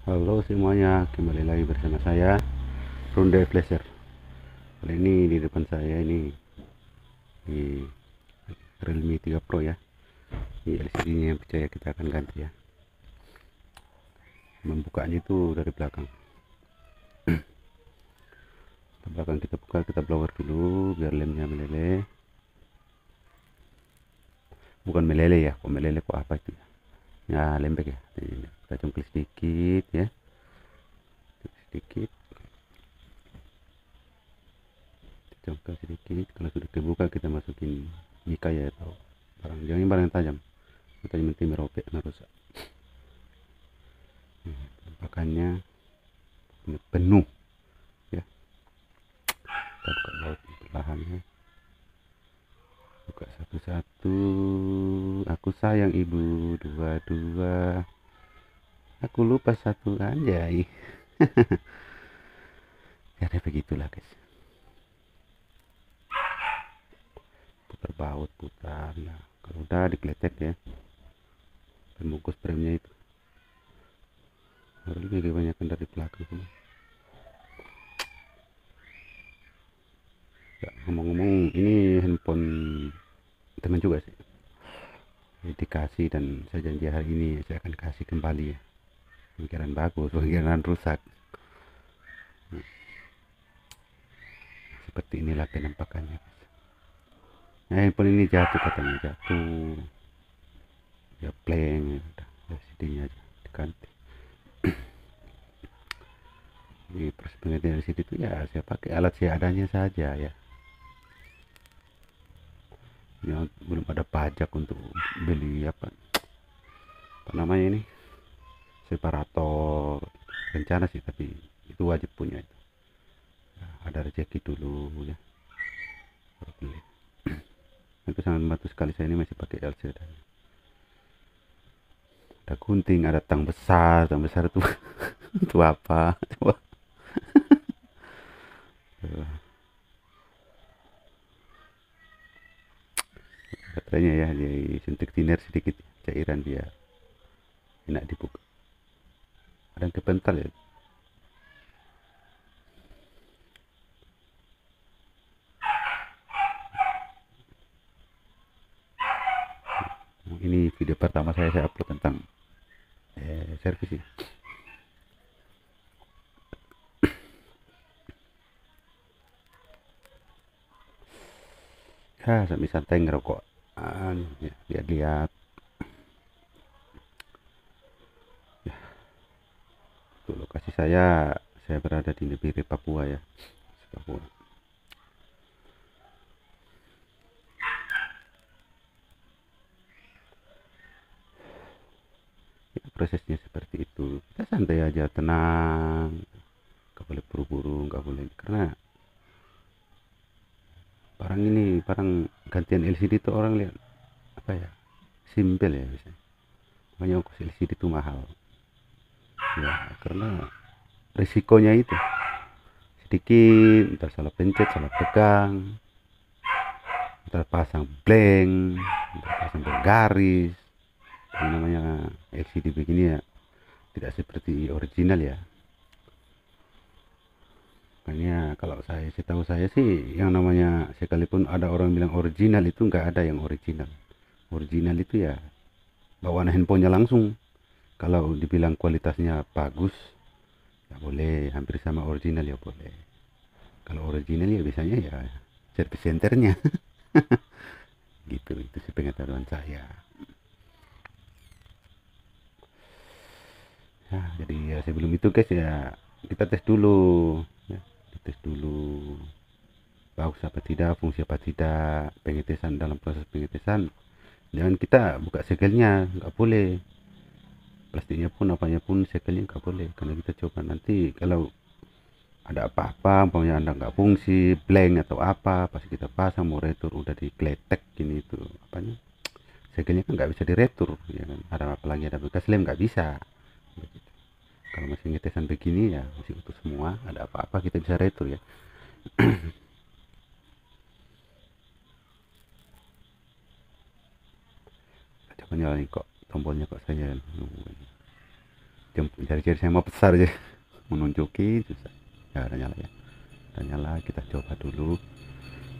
Halo semuanya, kembali lagi bersama saya Ronde Flasher. Kali ini di depan saya ini di Realme 3 Pro ya. Ini LCD-nya yang percaya kita akan ganti ya. Membukanya itu dari belakang. Dari belakang kita buka, kita blower dulu biar lemnya meleleh. Bukan meleleh ya, kok meleleh kok apa itu ya? Ya lembek ya. Kita congkel sedikit ya, sedikit. Congkel sedikit. Kalau sudah kebuka kita masukin mika ya atau jangan barang tajam. Tajam nanti merobek, merusak. Penampakannya penuh ya. Kita buka baut perlahan ya, buka satu-satu. Aku sayang ibu, dua-dua. Aku lupa satu, anjay. Ya begitulah guys, putar baut, putar ya. Kalau udah dikletek ya, pembungkus premnya itu baru lebih kebanyakan dari belakang semua. Ya, ngomong-ngomong, ini handphone teman juga sih, dikasih, dan saya janji hari ini saya akan kasih kembali ya. Pikiran bagus, pikiran rusak. Seperti inilah penampakannya. Nah, handphone ini jatuh, katanya jatuh ya, blank ya, LCD-nya aja diganti. Di proses penggantian LCD itu ya saya pakai alat seadanya saja ya. Ya belum ada pajak untuk beli apa namanya ini, separator. Rencana sih, tapi itu wajib punya itu. Ya, ada rezeki dulu ya baru beli. Itu sangat membantu sekali, saya ini masih pakai LCD. Ada gunting, ada tang besar itu itu apa coba. Baterainya ya disuntik thinner sedikit, cairan biar enak dibuka. Ada yang kepental ya. Ini video pertama saya upload tentang servis ya. Ya sambil santai ngerokok ya, lihat-lihat ya. Untuk lokasi saya berada di negeri Papua ya, Papua. Ya, prosesnya seperti itu, kita santai aja, tenang, nggak boleh buru-buru, nggak boleh, karena barang gantian LCD itu orang lihat apa ya, simpel ya biasanya. Makanya ongkos LCD itu mahal ya, karena risikonya itu sedikit, ntar salah pencet, salah pegang, ntar pasang blank, ntar pasang bergaris. Yang namanya LCD begini ya, tidak seperti original ya. Makanya kalau setahu saya sih, yang namanya sekalipun ada orang bilang original, itu nggak ada yang original. Original itu ya bawaan handphonenya langsung. Kalau dibilang kualitasnya bagus ya boleh, hampir sama original ya boleh. Kalau original ya biasanya ya service centernya. Gitu, itu sih pengetahuan saya ya. Jadi ya sebelum itu guys ya, kita tes dulu ya, tes dulu bagus apa tidak, fungsi apa tidak. Pengetesan, dalam proses pengetesan jangan kita buka segelnya, nggak boleh. Plastiknya pun apanya pun segelnya nggak boleh, karena kita coba nanti kalau ada apa-apa, umpamanya anda nggak fungsi, blank atau apa, pas kita pasang mau retur udah dikletek gini, itu apanya, segelnya kan nggak bisa diretur ya kan. Ada apalagi ada bekas lem, nggak bisa begitu. Kalau masih ngetesan begini ya masih utuh semua, ada apa-apa kita bisa retur ya. Coba nyalain kok tombolnya, kok saya nungguin. jari-jari saya mau besar aja menunjukin susah. Ya udah nyala, kita coba dulu.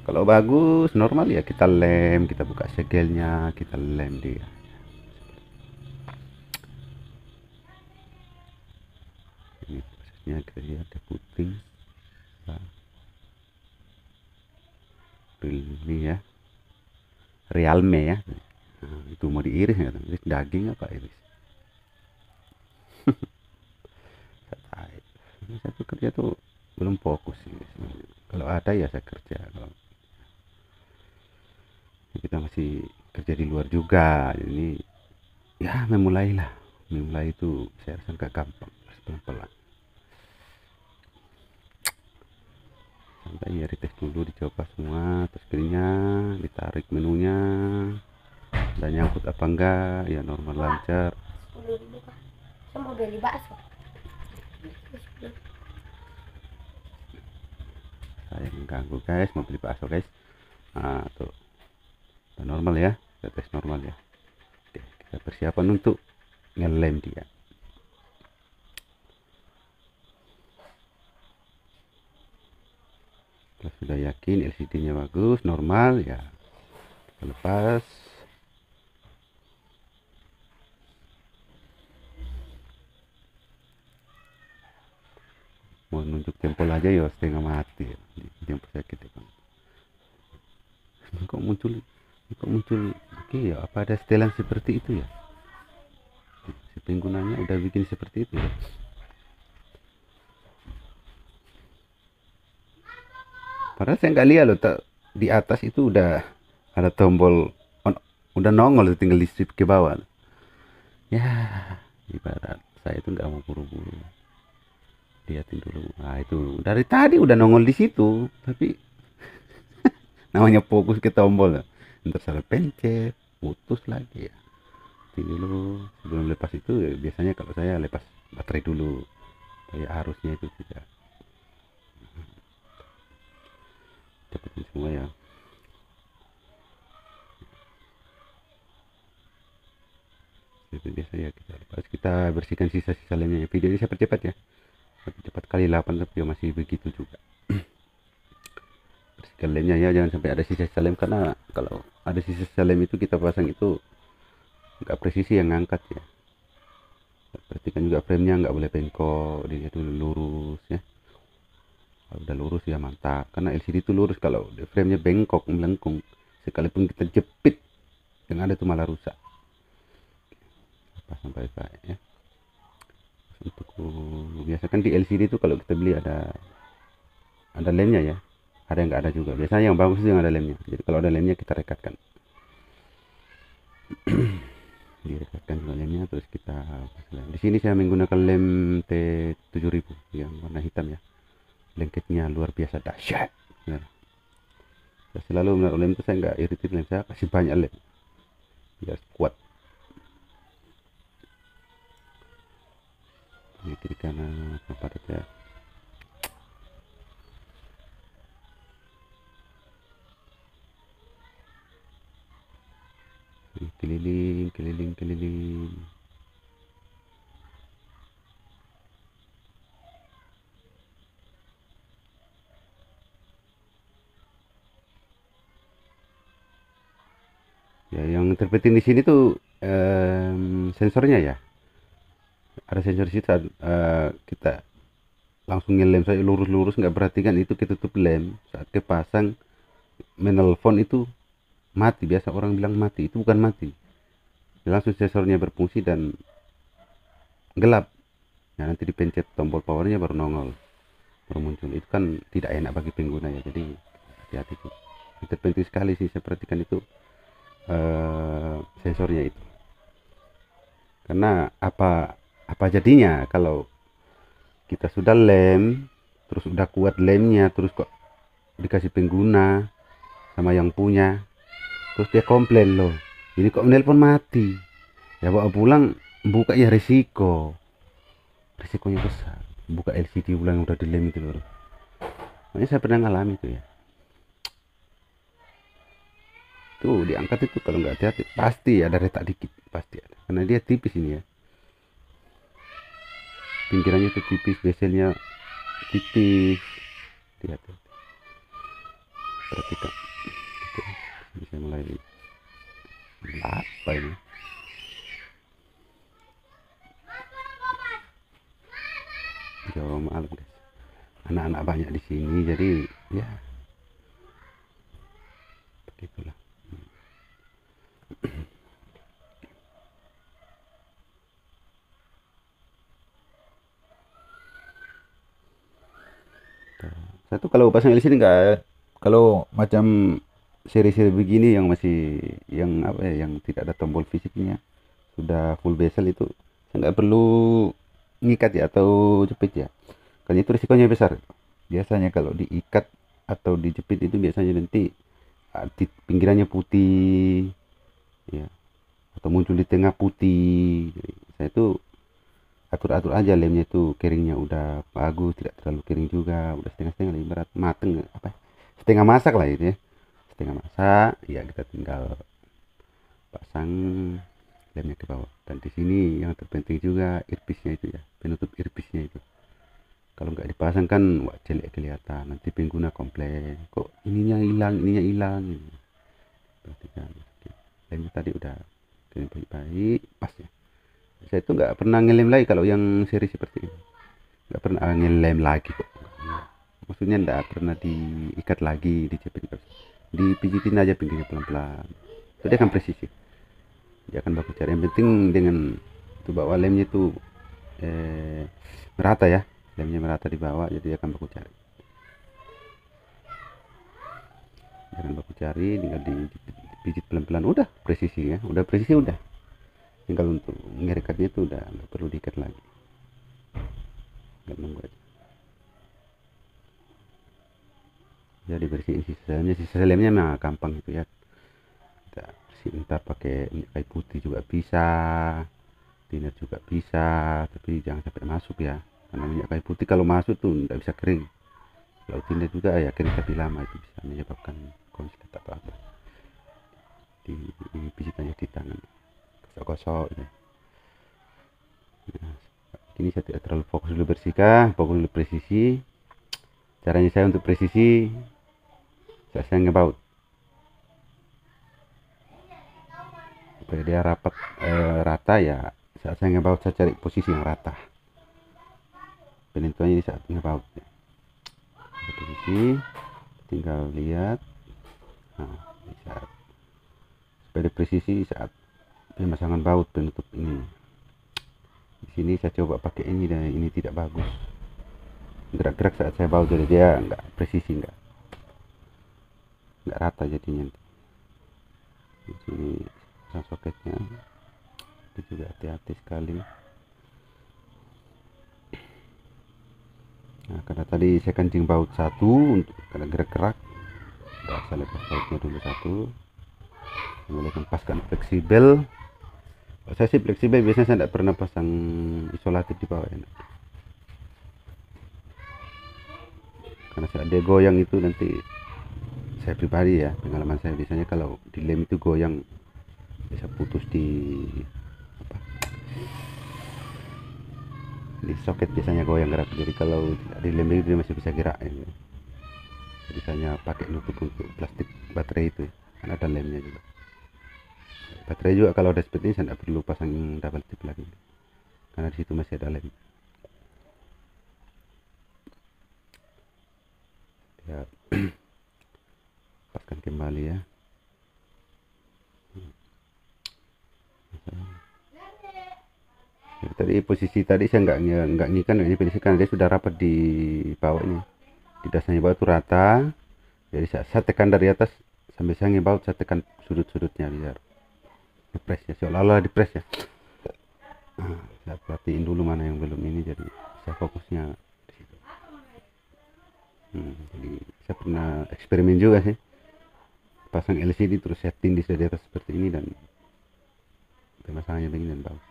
Kalau bagus normal ya kita lem, kita buka segelnya, kita lem dia. Ini prosesnya, kita lihat ada puting. Nah, ini ya, realme ya. Nah, itu mau diiris ya, iris daging apa iris? Saya tuh kerja tuh belum fokus sih sebenarnya. Kalau ada ya saya kerja, kalau kita masih kerja di luar juga, jadi ya memulai itu saya rasa nggak gampang, pelan-pelan sampai ya dites dulu, dicoba semua, terus screennya ditarik, menunya dan nyangkut apa enggak, ya normal lancar. 10.000 kah? Saya mau beli bakso. Saya mengganggu guys, mau beli bakso guys. Nah tuh udah normal ya, kita tes normal ya. Oke, kita persiapan untuk ngelem dia. Kalau sudah yakin LCD nya bagus, normal ya, kita lepas. Mau nunjuk tempol aja ya setengah mati ya. Tempol sakit ya, Bang. kok muncul oke ya, apa ada setelan seperti itu ya, si penggunanya udah bikin seperti itu ya. Padahal saya nggak lihat loh, di atas itu udah ada tombol on, udah nongol, tinggal di sweep ke bawah ya. Ibarat saya itu nggak mau buru-buru, lihatin dulu. Nah itu dari tadi udah nongol di situ, tapi namanya fokus ke tombol, ntar salah pencet putus lagi ya. Ini dulu sebelum lepas itu ya, biasanya kalau saya lepas baterai dulu kayak arusnya itu tidak dapetin semua ya. Itu biasa ya, kita lepas, kita bersihkan sisa-sisa lemnya. Video ini saya percepat ya, cepat kali 8 tapi masih begitu juga. Bersihkan lemnya ya, jangan sampai ada sisa-sisa lem, karena kalau ada sisa-sisa lem itu kita pasang itu nggak presisi yang ngangkat ya. Perhatikan juga framenya nggak boleh bengkok, dia itu lurus ya. Kalau udah lurus ya mantap, karena LCD itu lurus. Kalau framenya bengkok melengkung, sekalipun kita jepit yang ada itu malah rusak. Pasang baik-baik ya. Untuk biasakan di LCD itu kalau kita beli ada lemnya ya, ada yang nggak ada juga. Biasanya yang bagus itu yang ada lemnya, jadi kalau ada lemnya kita rekatkan. Direkatkan juga lemnya, terus kita pasang. Di sini saya menggunakan lem T7000 yang warna hitam ya. Lengketnya luar biasa dahsyat. Nah, saya selalu menaruh lem itu, saya nggak iritin lem, saya kasih banyak lem biar kuat. Ini kiri kanan apa ya. Keliling. Ya, yang terpenting di sini tuh sensornya ya. Ada sensor sih saat kita langsung ngelem saya lurus nggak perhatikan itu ketutup lem, saat kepasang menelpon itu mati. Biasa orang bilang mati, itu bukan mati, langsung sensornya berfungsi dan gelap. Nah nanti dipencet tombol powernya baru nongol, baru muncul. Itu kan tidak enak bagi pengguna ya, jadi hati-hati tuh. Itu penting sekali sih, saya perhatikan itu sensornya itu. Karena apa jadinya kalau kita sudah lem, terus udah kuat lemnya, terus kok dikasih pengguna sama yang punya, terus dia komplain, loh ini kok menelpon mati, ya bawa pulang buka ya risikonya besar. Buka LCD ulang udah dilem itu loh. Makanya saya pernah ngalami itu ya, tuh diangkat itu kalau nggak hati-hati pasti ada retak dikit, pasti ada, karena dia tipis ini ya. pinggirannya itu tipis, bezelnya tipis. Lihat ya, perhatikan. Oke, bisa mulai apa ini. Jawa malam guys, anak-anak banyak di sini jadi ya begitulah. Saya tuh kalau pasang LCD enggak, kalau macam seri-seri begini yang masih yang apa ya, yang tidak ada tombol fisiknya, sudah full bezel itu saya nggak perlu ngikat ya atau jepit ya, karena itu risikonya besar. Biasanya kalau diikat atau dijepit itu biasanya nanti di pinggirannya putih ya, atau muncul di tengah putih. Jadi, saya tuh atur-atur aja lemnya itu keringnya udah bagus, tidak terlalu kering juga, udah setengah-setengah lah, ibarat mateng apa setengah masak lah itu ya, setengah masak ya, kita tinggal pasang lemnya ke bawah. Dan di sini yang terpenting juga earpiece-nya itu ya, penutup earpiece-nya itu kalau nggak dipasang kan wah jelek kelihatan, nanti pengguna komplain kok ininya hilang gitu. Perhatikan lemnya tadi udah kering baik-baik pas ya. Saya itu nggak pernah ngelem lagi kalau yang seri seperti ini, nggak pernah ngelem lagi kok. Maksudnya nggak pernah diikat lagi, dijepit, dipijitin aja pinggirnya pelan-pelan, itu dia akan presisi, dia akan baku cara. Yang penting dengan itu bawa lemnya itu merata ya, lemnya merata di bawah, jadi dia akan baku cari. Jangan baku cari, tinggal dipijit pelan-pelan, udah presisi ya, udah presisi udah. Tinggal untuk ngerekatnya itu udah nggak perlu diikat lagi, nggak nunggu aja. Jadi bersihin sisa lemnya mah gampang itu ya, kita bersihin, ntar pakai minyak kayu putih juga bisa, thinner juga bisa, tapi jangan sampai masuk ya, karena minyak kayu putih kalau masuk tuh nggak bisa kering. Kalau thinner juga ya kering tapi lama, itu bisa menyebabkan konslet atau apa. Dipijit aja di tangan, gosok ya. Nah, ini saya tidak terlalu fokus dulu bersihkan, fokus dulu presisi. Caranya saya untuk presisi, saya ngebaut supaya dia rapat rata ya. Saat saya ngebaut saya cari posisi yang rata, penentuannya saat ngebaut ya. Posisi tinggal lihat, nah saat supaya presisi saat pemasangan baut penutup ini. Di sini saya coba pakai ini dan ini tidak bagus, gerak-gerak saat saya baut, jadi dia nggak presisi, nggak rata jadinya. Di sini soketnya itu juga hati-hati sekali. Nah, karena tadi saya kencing baut satu untuk karena gerak-gerak, saya lepas bautnya dulu satu, mulai lepaskan fleksibel. Kalau saya sih fleksibel biasanya saya tidak pernah pasang isolatif di bawah ya, karena saat dia goyang itu nanti, saya pribadi ya, pengalaman saya biasanya kalau di lem itu goyang bisa putus di apa, di soket biasanya goyang gerak. Jadi kalau di lem itu dia masih bisa gerak ya. Jadi saya pakai nutup untuk plastik baterai itu ya, kan ada lemnya juga. Baterai juga kalau ada seperti ini saya tidak perlu pasang double tip lagi, karena di situ masih ada lem ya. Paskan kembali ya. Ya, tadi posisi tadi saya nggak ngikan ini posisi karena dia sudah rapat di bawah ini, di dasarnya bawah itu rata. Jadi saya tekan dari atas sampai saya ngebaut, saya tekan sudut-sudutnya biar dipres ya, seolah-olah dipres ya. Nah, saya perhatiin dulu mana yang belum ini, jadi saya fokusnya di situ. Jadi saya pernah eksperimen juga sih, pasang LCD terus setting di atas seperti ini dan pemasangannya begini dan bagus.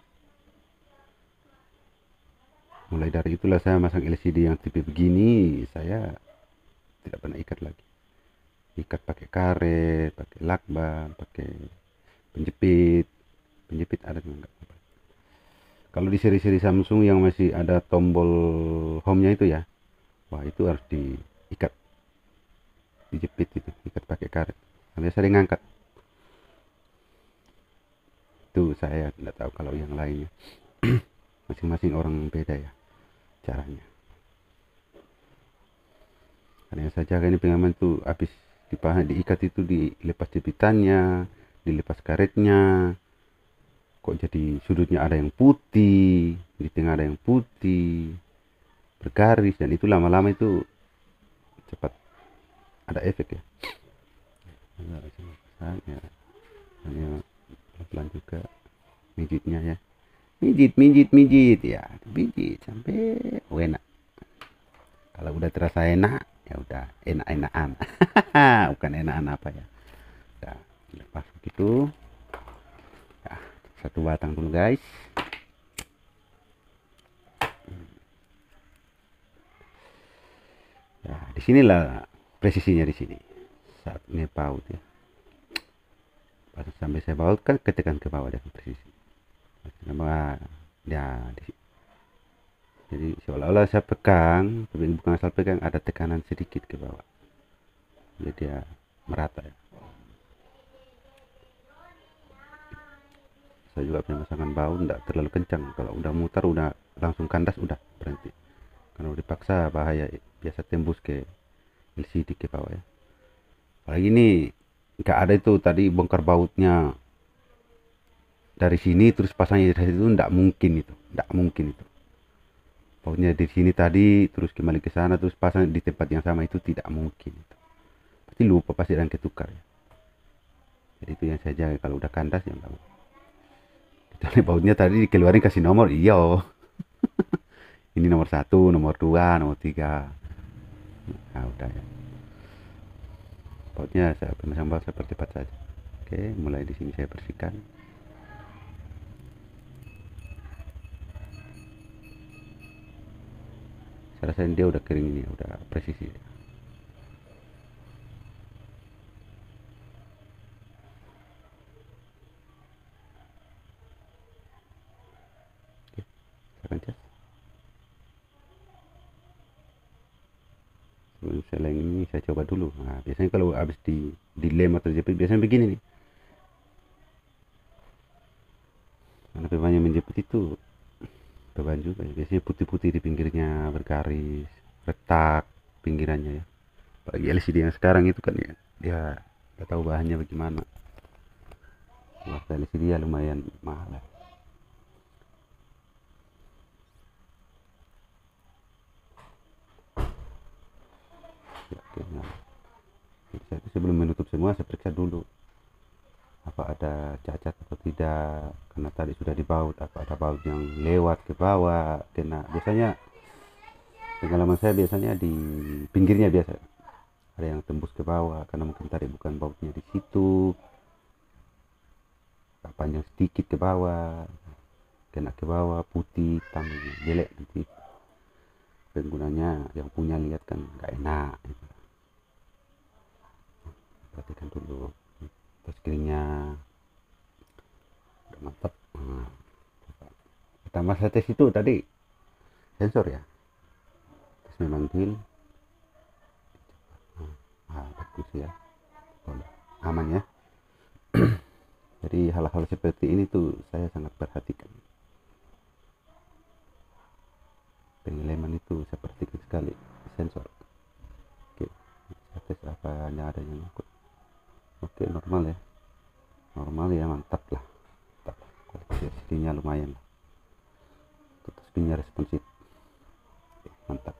Mulai dari itulah saya masang LCD yang tipe begini, saya tidak pernah ikat lagi. Ikat pakai karet, pakai lakban, pakai penjepit ada juga enggak. Kalau di seri-seri Samsung yang masih ada tombol home-nya itu ya, wah itu harus diikat, dijepit itu, ikat pakai karet. Saya sering ngangkat. Itu saya tidak tahu kalau yang lainnya. Masing-masing orang beda ya caranya. Karena saja ini pengaman tuh habis diikat itu, dilepas jepitannya, dilepas karetnya, kok jadi sudutnya ada yang putih, di tengah ada yang putih bergaris, dan itu lama-lama itu cepat ada efek ya. Hanya pelan-pelan juga mijitnya ya, mijit ya, mijit sampai enak. Kalau udah terasa enak ya udah enak-enakan. Bukan enakan apa ya, udah lepas begitu ya. Satu batang dulu guys. Ya disinilah presisinya, di sini saat ini paut ya. Pas sampai saya baut kan ketekan ke bawah dengan presisi. Nama ya jadi seolah-olah saya pegang, tapi bukan asal pegang, ada tekanan sedikit ke bawah, jadi dia merata ya. Saya juga punya pasangan baut tidak terlalu kencang, kalau udah mutar udah langsung kandas, udah berhenti. Kalau dipaksa bahaya, biasa tembus ke LCD ke bawah ya. Apalagi ini nggak ada itu tadi bongkar bautnya dari sini terus pasangnya dari situ, tidak mungkin itu. Bautnya di sini tadi terus kembali ke sana terus pasang di tempat yang sama, itu tidak mungkin itu. Pasti lupa, pasti dan ketukar ya. Jadi itu yang saya jaga, kalau udah kandas ya enggak. Kecuali bautnya tadi dikeluarin kasih nomor, iya. Ini nomor 1, nomor 2, nomor 3. Nah udah ya. Bautnya saya pemasang baut seperti cepat saja. Oke, mulai di sini saya bersihkan. Saya rasain dia udah kering ini, udah presisi. Oke, saya akan cas. Sebelum saya lem ini saya coba dulu. Nah, biasanya kalau habis dilem atau jepit biasanya begini nih. Karena bebannya menjepit itu beban juga ya. Biasanya putih-putih di pinggirnya, bergaris, retak pinggirannya ya. Apalagi LCD yang sekarang itu kan ya, dia nggak tahu bahannya bagaimana. LCD ya lumayan mahal ya. Oke, nah. Sebelum menutup semua saya periksa dulu apa ada cacat atau tidak, karena tadi sudah dibaut, apa ada baut yang lewat ke bawah kena. Biasanya pengalaman saya biasanya di pinggirnya biasa ada yang tembus ke bawah, karena mungkin tadi bukan bautnya di situ, panjang sedikit ke bawah, kena ke bawah putih hitam jelek, nanti penggunanya yang punya lihat kan nggak enak gitu. Perhatikan dulu touchscreen-nya udah mantap. Nah, pertama saya tes itu tadi sensor ya, tes memanggil. Bagus ya, aman ya. Jadi hal-hal seperti ini tuh saya sangat perhatikan. Pengeleman itu saya perhatikan sekali, sensor. Oke, saya tes apa ada yang ikut. Oke, normal ya, mantap lah. Kualitas LCD-nya lumayan lah, touchscreen-nya responsif. Oke, mantap.